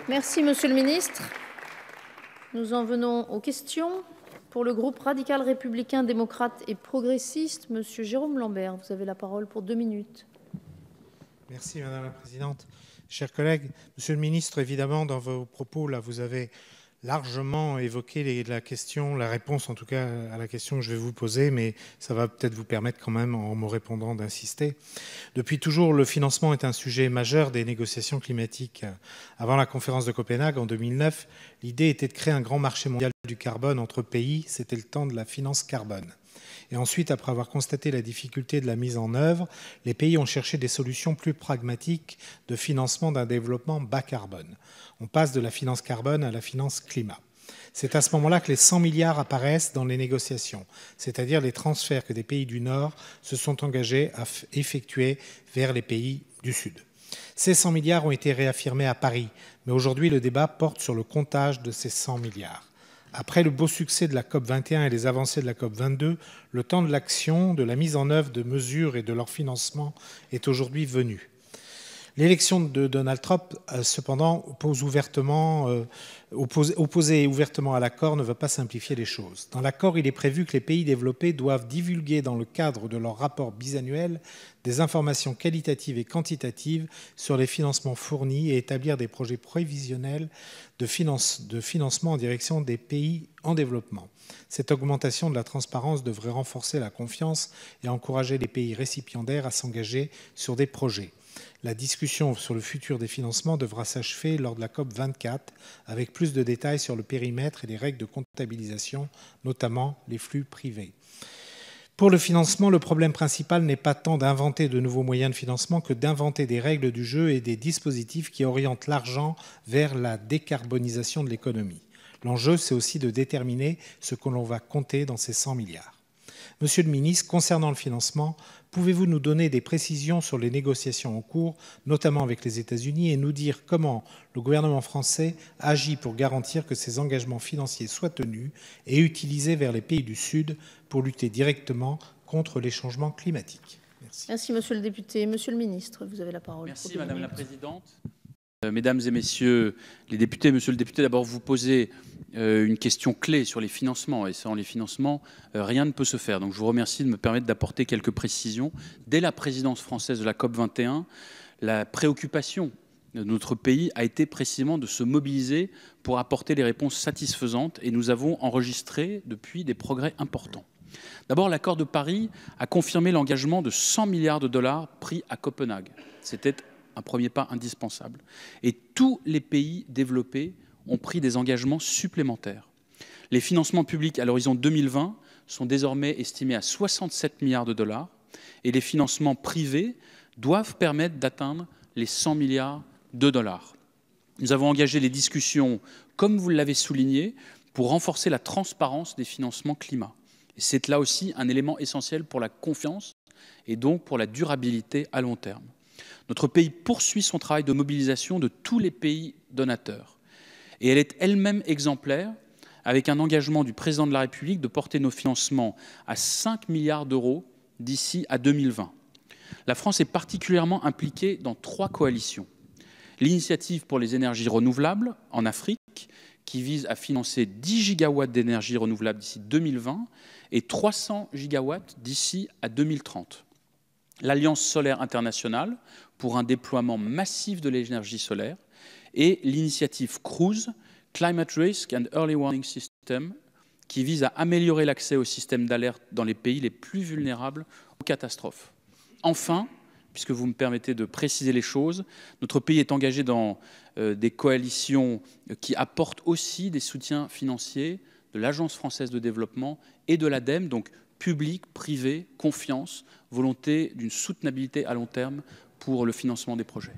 Merci, Monsieur le Ministre. Nous en venons aux questions. Pour le groupe radical républicain, démocrate et progressiste, Monsieur Jérôme Lambert, vous avez la parole pour 2 minutes. Merci Madame la Présidente. Chers collègues, Monsieur le Ministre, évidemment, dans vos propos, là, vous avez largement évoqué la question, la réponse en tout cas à la question que je vais vous poser, mais ça va peut-être vous permettre quand même, en me répondant, d'insister. Depuis toujours, le financement est un sujet majeur des négociations climatiques. Avant la conférence de Copenhague en 2009, l'idée était de créer un grand marché mondial du carbone entre pays. C'était le temps de la finance carbone. Et ensuite, après avoir constaté la difficulté de la mise en œuvre, les pays ont cherché des solutions plus pragmatiques de financement d'un développement bas carbone. On passe de la finance carbone à la finance climat. C'est à ce moment-là que les 100 milliards apparaissent dans les négociations, c'est-à-dire les transferts que des pays du Nord se sont engagés à effectuer vers les pays du Sud. Ces 100 milliards ont été réaffirmés à Paris, mais aujourd'hui le débat porte sur le comptage de ces 100 milliards. Après le beau succès de la COP21 et les avancées de la COP22, le temps de l'action, de la mise en œuvre de mesures et de leur financement est aujourd'hui venu. L'élection de Donald Trump, cependant, opposé ouvertement à l'accord, ne va pas simplifier les choses. Dans l'accord, il est prévu que les pays développés doivent divulguer dans le cadre de leur rapport bisannuel des informations qualitatives et quantitatives sur les financements fournis et établir des projets prévisionnels de financement en direction des pays en développement. Cette augmentation de la transparence devrait renforcer la confiance et encourager les pays récipiendaires à s'engager sur des projets. La discussion sur le futur des financements devra s'achever lors de la COP24 avec plus de détails sur le périmètre et les règles de comptabilisation, notamment les flux privés. Pour le financement, le problème principal n'est pas tant d'inventer de nouveaux moyens de financement que d'inventer des règles du jeu et des dispositifs qui orientent l'argent vers la décarbonisation de l'économie. L'enjeu, c'est aussi de déterminer ce que l'on va compter dans ces 100 milliards. Monsieur le ministre, concernant le financement, pouvez-vous nous donner des précisions sur les négociations en cours, notamment avec les États-Unis, et nous dire comment le gouvernement français agit pour garantir que ces engagements financiers soient tenus et utilisés vers les pays du Sud pour lutter directement contre les changements climatiques? Merci. Merci, Monsieur le député. Monsieur le ministre, vous avez la parole. Merci, Madame la Présidente. Mesdames et Messieurs les députés, Monsieur le député, d'abord vous posez une question clé sur les financements. Et sans les financements, rien ne peut se faire. Donc je vous remercie de me permettre d'apporter quelques précisions. Dès la présidence française de la COP21, la préoccupation de notre pays a été précisément de se mobiliser pour apporter les réponses satisfaisantes. Et nous avons enregistré depuis des progrès importants. D'abord, l'accord de Paris a confirmé l'engagement de 100 milliards de dollars pris à Copenhague. C'était un premier pas indispensable. Et tous les pays développés ont pris des engagements supplémentaires. Les financements publics à l'horizon 2020 sont désormais estimés à 67 milliards de dollars et les financements privés doivent permettre d'atteindre les 100 milliards de dollars. Nous avons engagé les discussions, comme vous l'avez souligné, pour renforcer la transparence des financements climat. Et c'est là aussi un élément essentiel pour la confiance et donc pour la durabilité à long terme. Notre pays poursuit son travail de mobilisation de tous les pays donateurs. Et elle est elle-même exemplaire avec un engagement du président de la République de porter nos financements à 5 milliards d'euros d'ici à 2020. La France est particulièrement impliquée dans 3 coalitions. L'initiative pour les énergies renouvelables en Afrique, qui vise à financer 10 gigawatts d'énergie renouvelable d'ici 2020 et 300 gigawatts d'ici à 2030. L'Alliance solaire internationale pour un déploiement massif de l'énergie solaire et l'initiative CRUISE, Climate Risk and Early Warning System, qui vise à améliorer l'accès au système d'alerte dans les pays les plus vulnérables aux catastrophes. Enfin, puisque vous me permettez de préciser les choses, notre pays est engagé dans des coalitions qui apportent aussi des soutiens financiers de l'Agence française de développement et de l'ADEME, donc public, privé, confiance, volonté d'une soutenabilité à long terme pour le financement des projets.